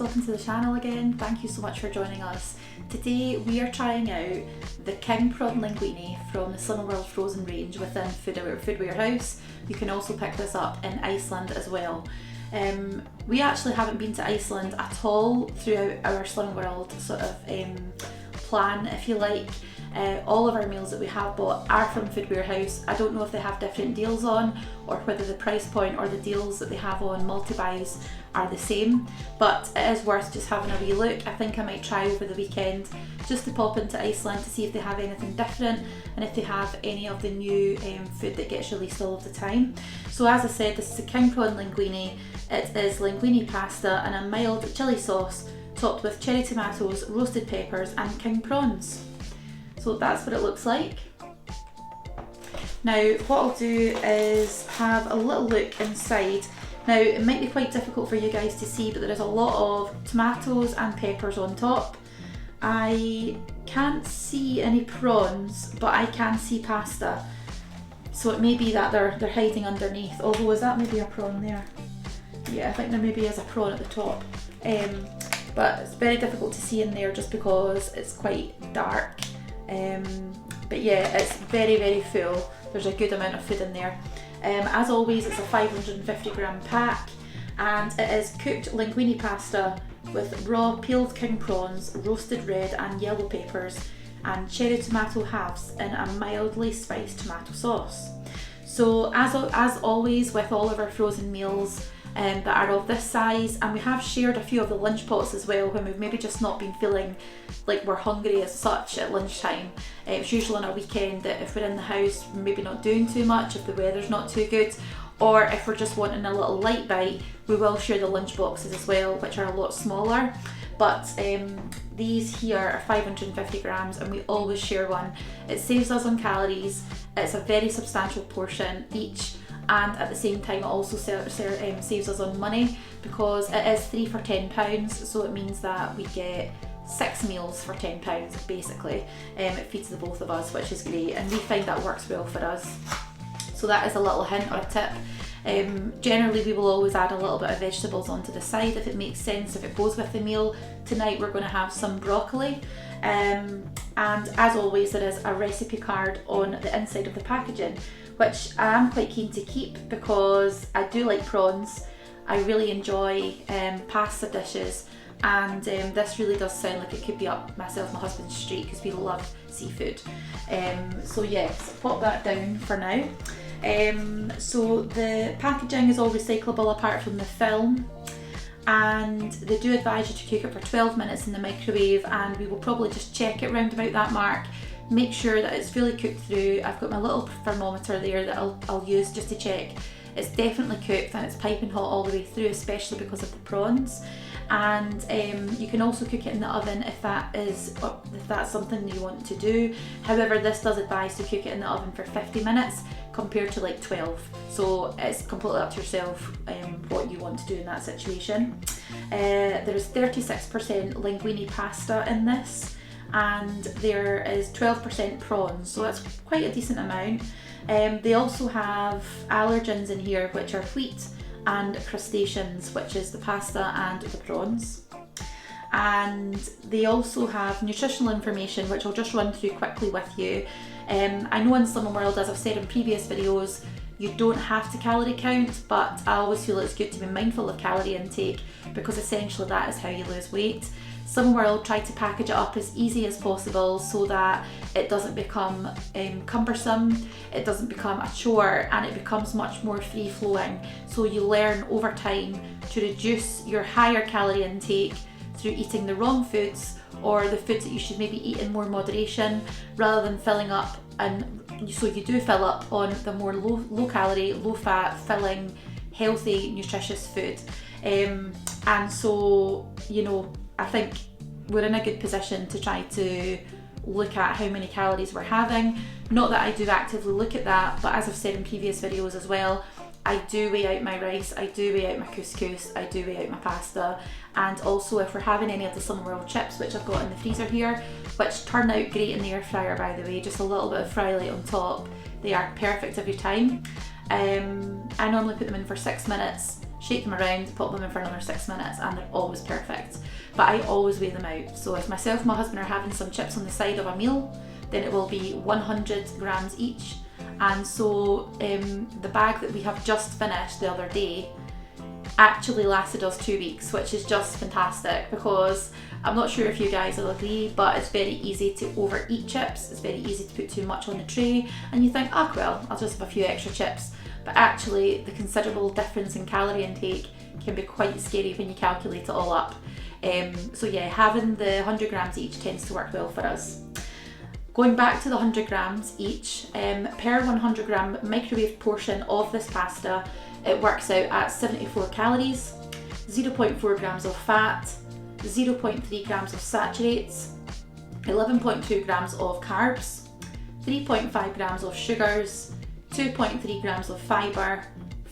welcome to the channel again. Thank you so much for joining us. Today we are trying out the King Prawn Linguine from the Slimming World frozen range within Food Warehouse. You can also pick this up in Iceland as well. We actually haven't been to Iceland at all throughout our Slimming World sort of plan, if you like. All of our meals that we have bought are from Food Warehouse. I don't know if they have different deals on or whether the price point or the deals that they have on multi-buys are the same, but it is worth just having a wee look. I think I might try over the weekend just to pop into Iceland to see if they have anything different and if they have any of the new food that gets released all of the time. So as I said, this is a King Prawn Linguine. It is linguine pasta and a mild chilli sauce topped with cherry tomatoes, roasted peppers and king prawns. So that's what it looks like. Now what I'll do is have a little look inside. Now it might be quite difficult for you guys to see, but there is a lot of tomatoes and peppers on top. I can't see any prawns, but I can see pasta. So it may be that they're hiding underneath, although is that maybe a prawn there? Yeah, I think there maybe is a prawn at the top. But it's very difficult to see in there just because it's quite dark. But yeah, it's very, very full. There's a good amount of food in there. As always, it's a 550g pack and it is cooked linguine pasta with raw peeled king prawns, roasted red and yellow peppers and cherry tomato halves in a mildly spiced tomato sauce. So as always with all of our frozen meals that are of this size, and we have shared a few of the lunch pots as well when we've maybe just not been feeling like we're hungry as such at lunchtime. It's usually on a weekend that if we're in the house, maybe not doing too much, if the weather's not too good, or if we're just wanting a little light bite, we will share the lunch boxes as well, which are a lot smaller. But these here are 550g and we always share one. It saves us on calories, it's a very substantial portion each, and at the same time it also saves us on money because it is 3 for £10, so it means that we get 6 meals for £10 basically. It feeds the both of us, which is great, and we find that works well for us. So that is a little hint or a tip. Generally we will always add a little bit of vegetables onto the side if it makes sense, if it goes with the meal. Tonight we're going to have some broccoli, and as always there is a recipe card on the inside of the packaging, which I am quite keen to keep because I do like prawns. I really enjoy pasta dishes, and this really does sound like it could be up myself and my husband's street because we love seafood. So yes, pop that down for now. So the packaging is all recyclable apart from the film, and they do advise you to cook it for 12 minutes in the microwave, and we will probably just check it round about that mark, make sure that it's fully cooked through. I've got my little thermometer there that I'll use just to check it's definitely cooked and it's piping hot all the way through, especially because of the prawns. And you can also cook it in the oven if that's something you want to do. However, this does advise to cook it in the oven for 50 minutes compared to like 12. So it's completely up to yourself what you want to do in that situation. There's 36% linguine pasta in this, and there is 12% prawns, so that's quite a decent amount. They also have allergens in here, which are wheat and crustaceans, which is the pasta and the prawns. And they also have nutritional information, which I'll just run through quickly with you. I know in Slimming World, as I've said in previous videos, you don't have to calorie count, but I always feel it's good to be mindful of calorie intake because essentially that is how you lose weight. Slimming World try to package it up as easy as possible so that it doesn't become cumbersome, it doesn't become a chore, and it becomes much more free-flowing. So you learn over time to reduce your higher calorie intake through eating the wrong foods or the foods that you should maybe eat in more moderation, rather than filling up. And so you do fill up on the more low calorie, low fat, filling, healthy, nutritious food. And so, you know, I think we're in a good position to try to look at how many calories we're having. Not that I do actively look at that, but as I've said in previous videos as well, I do weigh out my rice, I do weigh out my couscous, I do weigh out my pasta, and also if we're having any of the Slimming World chips, which I've got in the freezer here, which turn out great in the air fryer by the way, just a little bit of fry light on top, they are perfect every time. I normally put them in for 6 minutes shake them around, pop them in for another 6 minutes, and they're always perfect. But I always weigh them out. So if myself and my husband are having some chips on the side of a meal, then it will be 100 grams each. And so the bag that we have just finished the other day actually lasted us 2 weeks, which is just fantastic, because I'm not sure if you guys will agree, but it's very easy to overeat chips. It's very easy to put too much on the tray, and you think, oh well, I'll just have a few extra chips. But actually the considerable difference in calorie intake can be quite scary when you calculate it all up. So yeah, having the 100 grams each tends to work well for us. Going back to the 100 grams each, per 100 gram microwave portion of this pasta, it works out at 74 calories, 0.4 grams of fat, 0.3 grams of saturates, 11.2 grams of carbs, 3.5 grams of sugars, 2.3 grams of fibre,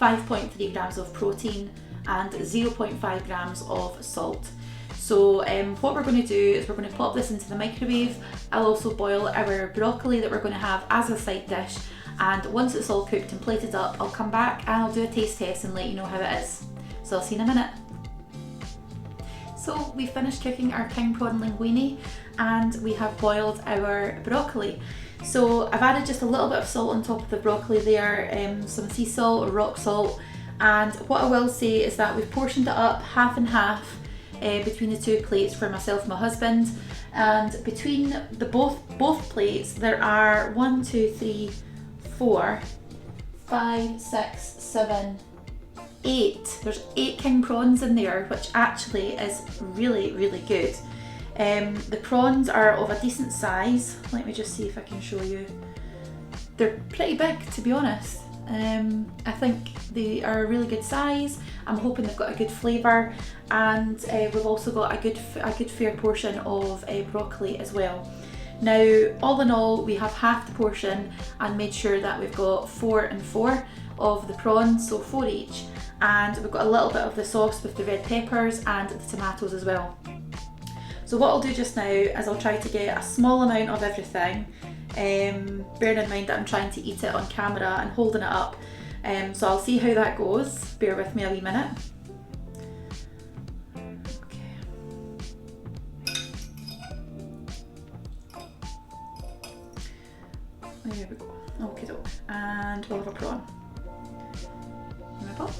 5.3 grams of protein, and 0.5 grams of salt. So what we're going to do is we're going to pop this into the microwave. I'll also boil our broccoli that we're going to have as a side dish, and once it's all cooked and plated up, I'll come back and I'll do a taste test and let you know how it is. So I'll see you in a minute. So we finished cooking our king prawn linguine and we have boiled our broccoli. So I've added just a little bit of salt on top of the broccoli there, some sea salt or rock salt, and what I will say is that we've portioned it up half and half between the two plates for myself and my husband, and between the both plates there are 1, 2, 3, 4, 5, 6, 7, 8. There's 8 king prawns in there, which actually is really, really good. The prawns are of a decent size. Let me just see if I can show you. They're pretty big, to be honest. I think they are a really good size. I'm hoping they've got a good flavour, and we've also got a good fair portion of broccoli as well. Now, all in all, we have half the portion and made sure that we've got 4 and 4 of the prawns, so 4 each, and we've got a little bit of the sauce with the red peppers and the tomatoes as well. So what I'll do just now is I'll try to get a small amount of everything, bearing in mind that I'm trying to eat it on camera and holding it up. So I'll see how that goes. Bear with me a wee minute. Okay. There we go. Okay, doke. And we'll have a prawn. There we go.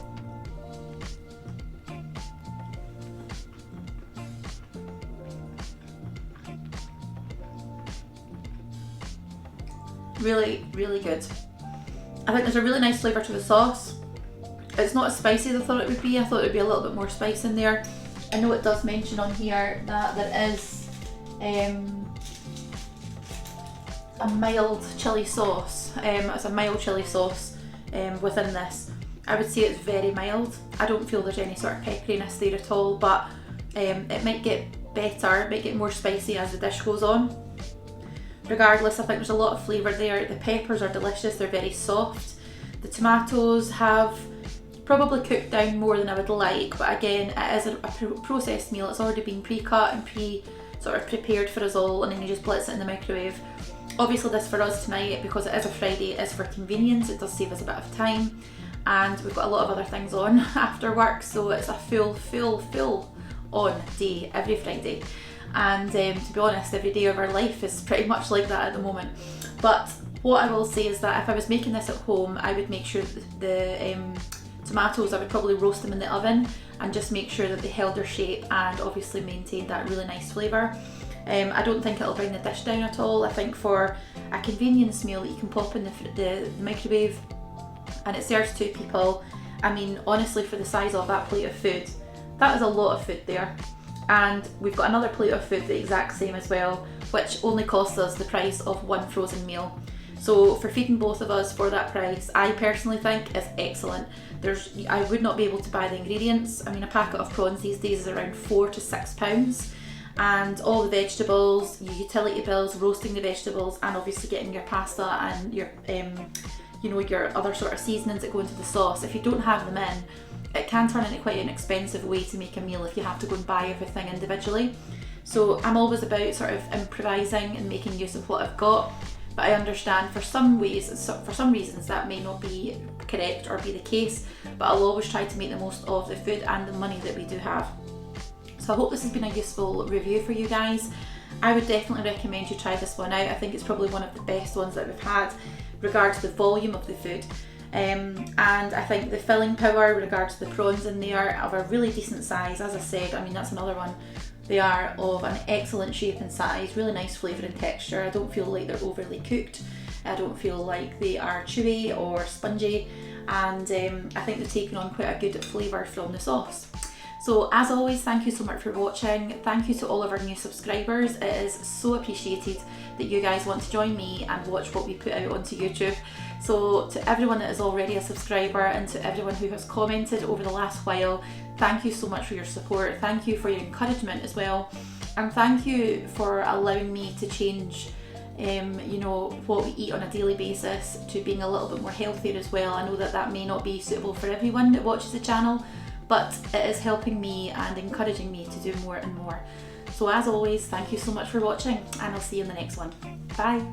Really, really good. I think there's a really nice flavour to the sauce. It's not as spicy as I thought it would be. I thought it would be a little bit more spice in there. I know it does mention on here that there is a mild chilli sauce. It's a mild chilli sauce within this. I would say it's very mild. I don't feel there's any sort of pepperiness there at all, but it might get better, it might get more spicy as the dish goes on. Regardless, I think there's a lot of flavour there. The peppers are delicious, they're very soft. The tomatoes have probably cooked down more than I would like, but again, it is a processed meal. It's already been pre-cut and prepared for us all, and then you just blitz it in the microwave. Obviously this for us tonight, because it is a Friday, is for convenience. It does save us a bit of time, and we've got a lot of other things on after work, so it's a full on day every Friday. And to be honest, every day of our life is pretty much like that at the moment. But what I will say is that if I was making this at home, I would make sure that the tomatoes, I would probably roast them in the oven and just make sure that they held their shape and obviously maintained that really nice flavour. I don't think it'll bring the dish down at all. I think for a convenience meal that you can pop in the microwave and it serves 2 people, I mean, honestly, for the size of that plate of food, that is a lot of food there. And we've got another plate of food the exact same as well, which only costs us the price of 1 frozen meal. So for feeding both of us for that price, I personally think is excellent. I would not be able to buy the ingredients. I mean, a packet of prawns these days is around £4 to £6, and all the vegetables, your utility bills, roasting the vegetables, and obviously getting your pasta and your your other sort of seasonings that go into the sauce. If you don't have them in, it can turn into quite an expensive way to make a meal if you have to go and buy everything individually. So I'm always about sort of improvising and making use of what I've got. but I understand for some reasons that may not be correct or be the case, but I'll always try to make the most of the food and the money that we do have. So I hope this has been a useful review for you guys. I would definitely recommend you try this one out. I think it's probably one of the best ones that we've had regards to the volume of the food. And I think the filling power with regards to the prawns in there of a really decent size. As I said, I mean, that's another one. They are of an excellent shape and size, really nice flavour and texture. I don't feel like they're overly cooked. I don't feel like they are chewy or spongy, and I think they've taken on quite a good flavour from the sauce. So as always, thank you so much for watching. Thank you to all of our new subscribers. It is so appreciated that you guys want to join me and watch what we put out onto YouTube. So to everyone that is already a subscriber and to everyone who has commented over the last while, thank you so much for your support. Thank you for your encouragement as well. And thank you for allowing me to change you know, what we eat on a daily basis to being a little bit more healthier as well. I know that that may not be suitable for everyone that watches the channel, but it is helping me and encouraging me to do more and more. So as always, thank you so much for watching, and I'll see you in the next one. Bye.